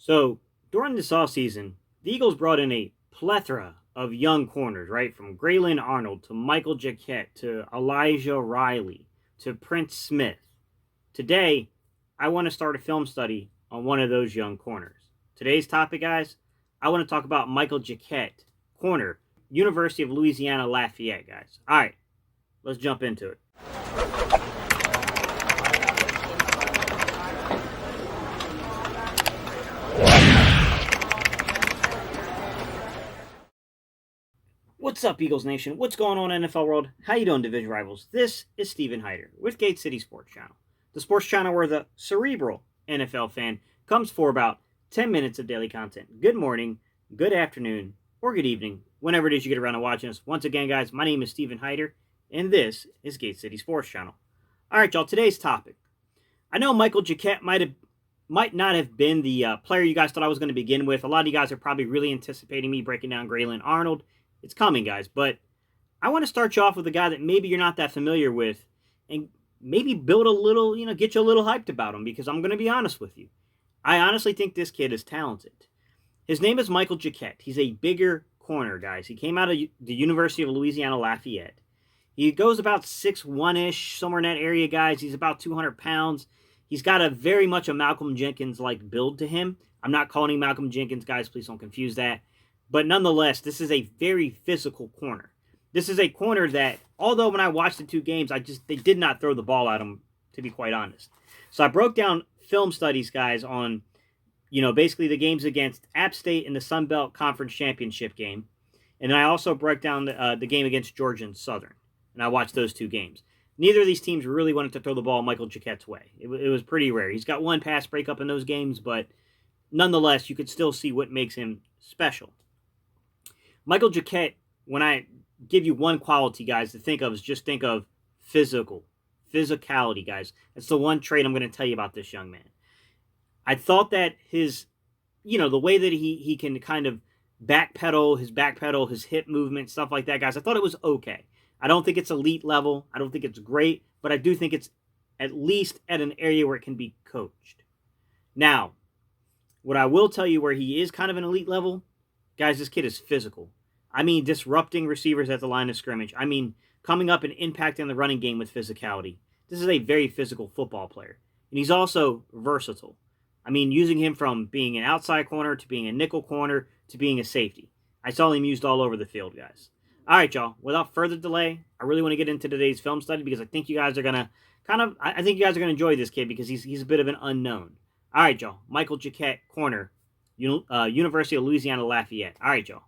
So during this offseason, the Eagles brought in a plethora of young corners, right? From Graylin Arnold to Michael Jacquet to Elijah Riley to Prince Smith. Today, I want to start a film study on one of those young corners. Today's topic, guys, I want to talk about Michael Jacquet, corner, University of Louisiana Lafayette, guys. All right, let's jump into it. What's up, Eagles Nation? What's going on, NFL world? How you doing, division rivals? This is Stephen Hyder with Gate City Sports Channel, the sports channel where the cerebral NFL fan comes for about 10 minutes of daily content. Good morning, good afternoon, or good evening, whenever it is you get around to watching us. Once again, guys, my name is Stephen Hyder, and this is Gate City Sports Channel. All right, y'all, today's topic. I know Michael Jacquet might not have been the player you guys thought I was going to begin with. A lot of you guys are probably really anticipating me breaking down Graylin Arnold. It's coming, guys, but I want to start you off with a guy that maybe you're not that familiar with and maybe build a little, get you a little hyped about him, because I'm going to be honest with you. I honestly think this kid is talented. His name is Michael Jacquet. He's a bigger corner, guys. He came out of the University of Louisiana Lafayette. He goes about 6'1"-ish, somewhere in that area, guys. He's about 200 pounds. He's got a very much a Malcolm Jenkins-like build to him. I'm not calling him Malcolm Jenkins, guys. Please don't confuse that. But nonetheless, this is a very physical corner. This is a corner that, although when I watched the two games, they did not throw the ball at him, to be quite honest. So I broke down film studies, guys, on, basically the games against App State in the Sun Belt Conference Championship game. And then I also broke down the game against Georgia and Southern. And I watched those two games. Neither of these teams really wanted to throw the ball Michael Jacquet's way. It was pretty rare. He's got one pass breakup in those games, but nonetheless, you could still see what makes him special. Michael Jacquet, when I give you one quality, guys, to think of, is just think of physicality, guys. That's the one trait I'm going to tell you about this young man. I thought that his, the way that he can kind of backpedal, his hip movement, stuff like that, guys, I thought it was okay. I don't think it's elite level. I don't think it's great, but I do think it's at least at an area where it can be coached. Now, what I will tell you where he is kind of an elite level, guys, this kid is physical. I mean, disrupting receivers at the line of scrimmage. I mean, coming up and impacting the running game with physicality. This is a very physical football player. And he's also versatile. I mean, using him from being an outside corner to being a nickel corner to being a safety. I saw him used all over the field, guys. All right, y'all. Without further delay, I really want to get into today's film study because I think you guys are going to I think you guys are going to enjoy this kid because he's a bit of an unknown. All right, y'all. Michael Jacquet, corner, University of Louisiana Lafayette. All right, y'all.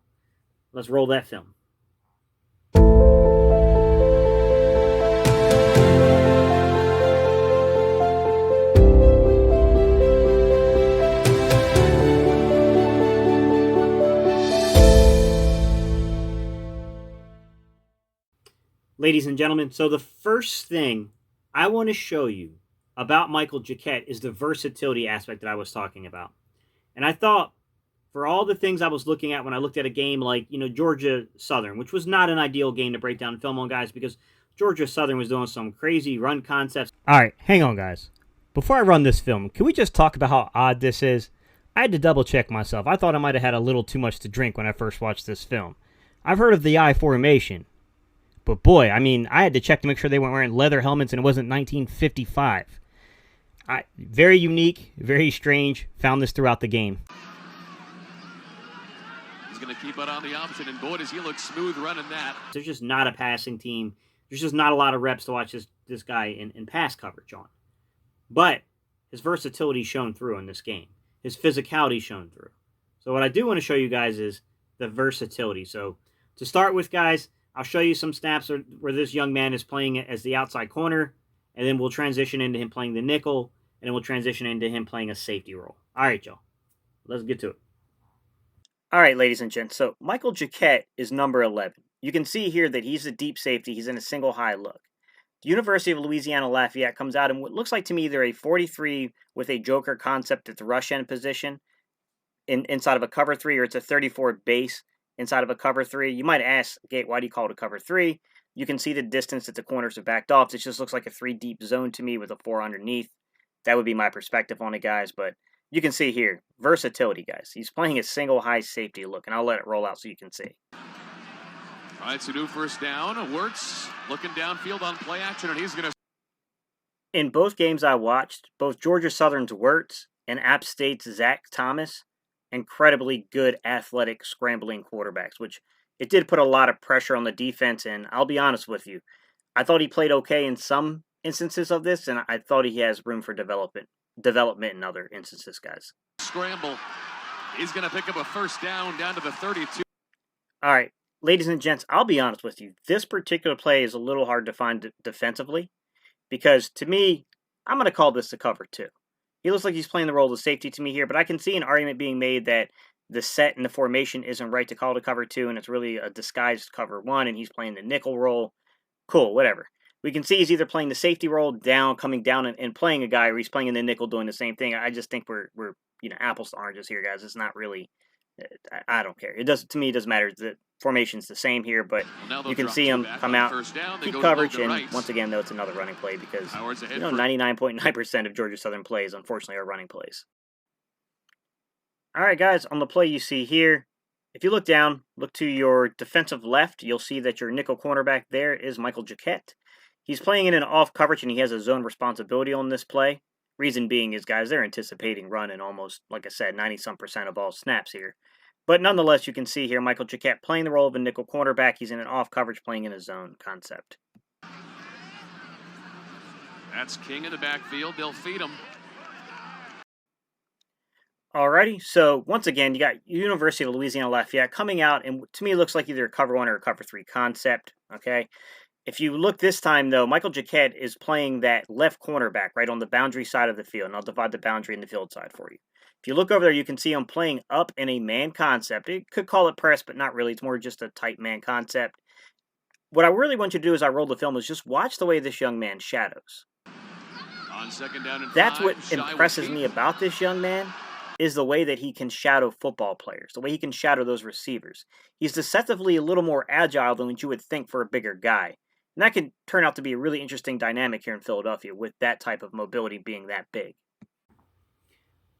Let's roll that film. Ladies and gentlemen, so the first thing I want to show you about Michael Jacquet is the versatility aspect that I was talking about. And I thought, for all the things I was looking at when I looked at a game like, Georgia Southern, which was not an ideal game to break down film on, guys, because Georgia Southern was doing some crazy run concepts. All right, hang on, guys. Before I run this film, can we just talk about how odd this is? I had to double check myself. I thought I might have had a little too much to drink when I first watched this film. I've heard of the I formation, but boy, I had to check to make sure they weren't wearing leather helmets and it wasn't 1955. Very unique, very strange. Found this throughout the game. Going to keep it on the option, and boy, does he look smooth running that. There's just not a passing team. There's just not a lot of reps to watch this guy in pass coverage on. But his versatility shone through in this game. His physicality shone through. So what I do want to show you guys is the versatility. So to start with, guys, I'll show you some snaps where this young man is playing as the outside corner, and then we'll transition into him playing the nickel, and then we'll transition into him playing a safety role. All right, y'all. Let's get to it. All right, ladies and gents, so Michael Jacquet is number 11. You can see here that he's a deep safety. He's in a single high look. The University of Louisiana Lafayette comes out in what looks like to me either a 43 with a joker concept at the rush end position inside of a cover 3, or it's a 34 base inside of a cover 3. You might ask, Gate, why do you call it a cover 3? You can see the distance that the corners have backed off. It just looks like a 3 deep zone to me with a 4 underneath. That would be my perspective on it, guys, but you can see here, versatility, guys. He's playing a single high safety look, and I'll let it roll out so you can see. All right, so new first down. Wirtz looking downfield on play action, and he's going to... In both games I watched, both Georgia Southern's Wirtz and App State's Zach Thomas, incredibly good athletic scrambling quarterbacks, which it did put a lot of pressure on the defense, and I'll be honest with you, I thought he played okay in some instances of this, and I thought he has room for development in other instances, guys. Scramble. He's going to pick up a first down to the 32. All right, ladies and gents, I'll be honest with you. This particular play is a little hard to find defensively because, to me, I'm going to call this a cover 2. He looks like he's playing the role of safety to me here, but I can see an argument being made that the set and the formation isn't right to call it a cover 2, and it's really a disguised cover 1, and he's playing the nickel role. Cool, whatever. We can see he's either playing the safety role coming down and playing a guy, or he's playing in the nickel doing the same thing. I just think we're apples to oranges here, guys. It's not really. I don't care. To me, it doesn't matter. The formation's the same here, but you can see him come out, keep coverage, and once again, though, it's another running play because 99.9% of Georgia Southern plays, unfortunately, are running plays. All right, guys, on the play you see here, if you look down, look to your defensive left, you'll see that your nickel cornerback there is Michael Jacquette. He's playing in an off coverage, and he has a zone responsibility on this play. Reason being is, guys, they're anticipating run in almost, like I said, 90-some% of all snaps here. But nonetheless, you can see here Michael Jacquette playing the role of a nickel cornerback. He's in an off coverage playing in a zone concept. That's King in the backfield. They'll feed him. Alrighty, so once again, you got University of Louisiana Lafayette coming out, and to me it looks like either a cover 1 or a cover 3 concept, okay? If you look this time, though, Michael Jacquette is playing that left cornerback right on the boundary side of the field, and I'll divide the boundary and the field side for you. If you look over there, you can see him playing up in a man concept. It could call it press, but not really. It's more just a tight man concept. What I really want you to do as I roll the film is just watch the way this young man shadows. On second down and That's 5, what impresses me about this young man, is the way that he can shadow football players, the way he can shadow those receivers. He's deceptively a little more agile than what you would think for a bigger guy. And that can turn out to be a really interesting dynamic here in Philadelphia with that type of mobility being that big.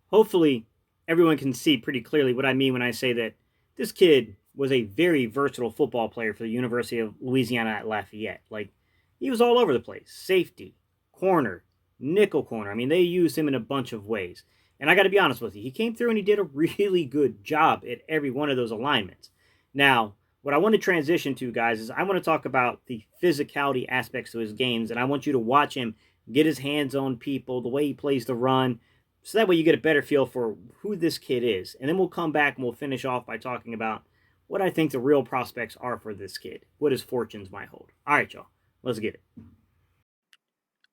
Hopefully, everyone can see pretty clearly what I mean when I say that this kid was a very versatile football player for the University of Louisiana at Lafayette. Like, he was all over the place. Safety, corner, nickel corner. I mean, they used him in a bunch of ways. And I got to be honest with you, he came through and he did a really good job at every one of those alignments. Now, what I want to transition to, guys, is I want to talk about the physicality aspects of his games, and I want you to watch him get his hands on people, the way he plays the run, so that way you get a better feel for who this kid is. And then we'll come back and we'll finish off by talking about what I think the real prospects are for this kid, what his fortunes might hold. All right, y'all, let's get it.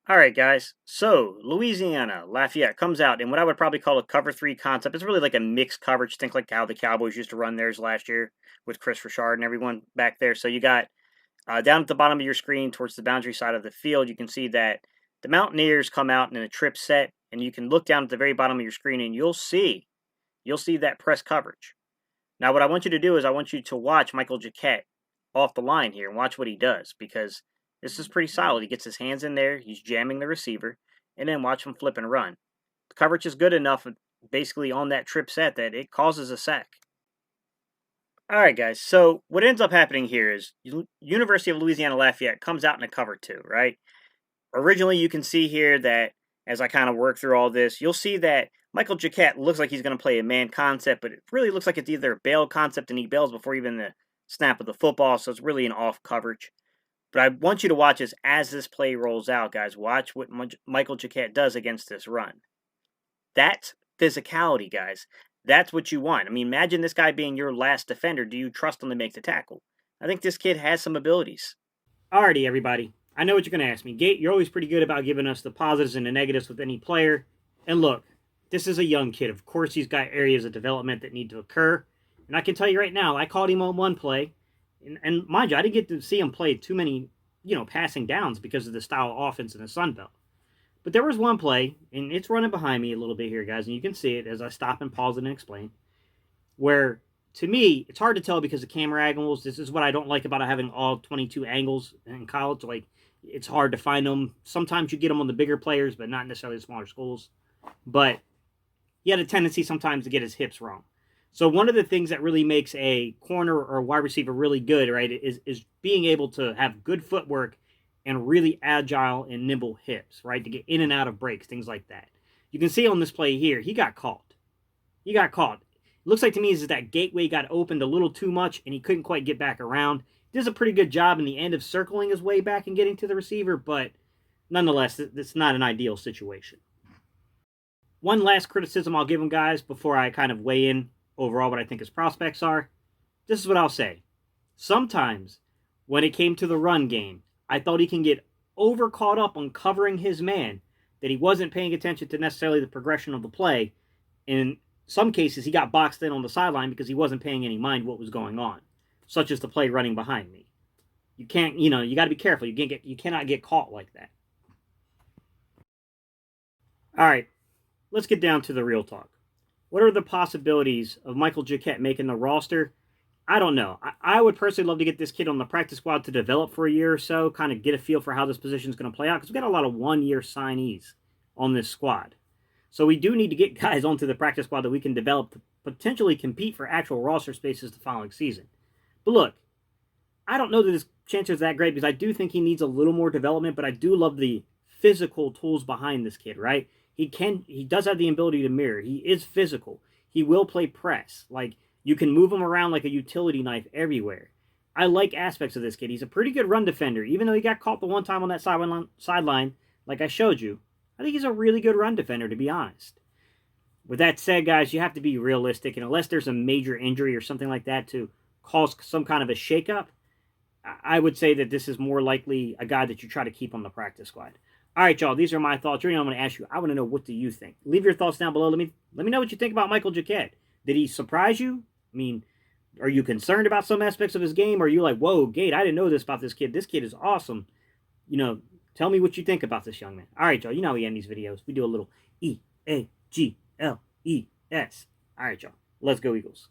All right, guys, so Louisiana, Lafayette comes out in what I would probably call a cover 3 concept. It's really like a mixed coverage. Think like how the Cowboys used to run theirs last year with Chris Richard and everyone back there. So you got down at the bottom of your screen towards the boundary side of the field, you can see that the Mountaineers come out in a trip set, and you can look down at the very bottom of your screen, and you'll see that press coverage. Now, what I want you to do is I want you to watch Michael Jacquette off the line here and watch what he does, because this is pretty solid. He gets his hands in there, he's jamming the receiver, and then watch him flip and run. The coverage is good enough, basically on that trip set, that it causes a sack. All right, guys, so what ends up happening here is University of Louisiana Lafayette comes out in a cover 2, right? Originally, you can see here that as I kind of work through all this, you'll see that Michael Jacquette looks like he's going to play a man concept, but it really looks like it's either a bail concept, and he bails before even the snap of the football, so it's really an off coverage. But I want you to watch this as this play rolls out, guys. Watch what Michael Jacquette does against this run. That's physicality, guys. That's what you want. I mean, imagine this guy being your last defender. Do you trust him to make the tackle? I think this kid has some abilities. Alrighty, everybody. I know what you're going to ask me. Gate, you're always pretty good about giving us the positives and the negatives with any player. And look, this is a young kid. Of course, he's got areas of development that need to occur. And I can tell you right now, I called him on one play. And mind you, I didn't get to see him play too many, passing downs because of the style of offense in the Sun Belt. But there was one play, and it's running behind me a little bit here, guys, and you can see it as I stop and pause it and explain, where, to me, it's hard to tell because of camera angles. This is what I don't like about having all 22 angles in college. Like, it's hard to find them. Sometimes you get them on the bigger players, but not necessarily the smaller schools. But he had a tendency sometimes to get his hips wrong. So one of the things that really makes a corner or a wide receiver really good, right, is being able to have good footwork and really agile and nimble hips, right, to get in and out of breaks, things like that. You can see on this play here, he got caught. He got caught. It looks like to me is that gateway got opened a little too much and he couldn't quite get back around. He does a pretty good job in the end of circling his way back and getting to the receiver, but nonetheless, it's not an ideal situation. One last criticism I'll give him, guys, before I kind of weigh in overall what I think his prospects are. This is what I'll say. Sometimes, when it came to the run game, I thought he can get over caught up on covering his man, that he wasn't paying attention to necessarily the progression of the play. In some cases, he got boxed in on the sideline because he wasn't paying any mind what was going on, such as the play running behind me. You can't, you got to be careful. You cannot get caught like that. All right, let's get down to the real talk. What are the possibilities of Michael Jacquette making the roster? I don't know. I would personally love to get this kid on the practice squad to develop for a year or so, kind of get a feel for how this position is going to play out, because we've got a lot of one-year signees on this squad. So we do need to get guys onto the practice squad that we can develop to potentially compete for actual roster spaces the following season. But look, I don't know that his chances are that great because I do think he needs a little more development, but I do love the physical tools behind this kid, right? He does have the ability to mirror. He is physical. He will play press. Like, you can move him around like a utility knife everywhere. I like aspects of this kid. He's a pretty good run defender, even though he got caught the one time on that sideline, like I showed you. I think he's a really good run defender, to be honest. With that said, guys, you have to be realistic, and unless there's a major injury or something like that to cause some kind of a shakeup, I would say that this is more likely a guy that you try to keep on the practice squad. All right, y'all, these are my thoughts. Right now, I'm going to ask you, I want to know, what do you think? Leave your thoughts down below. Let me know what you think about Michael Jacquette. Did he surprise you? I mean, are you concerned about some aspects of his game? Or are you like, whoa, Gate, I didn't know this about this kid. This kid is awesome. Tell me what you think about this young man. All right, y'all, you know how we end these videos. We do a little E-A-G-L-E-S. All right, y'all, let's go Eagles.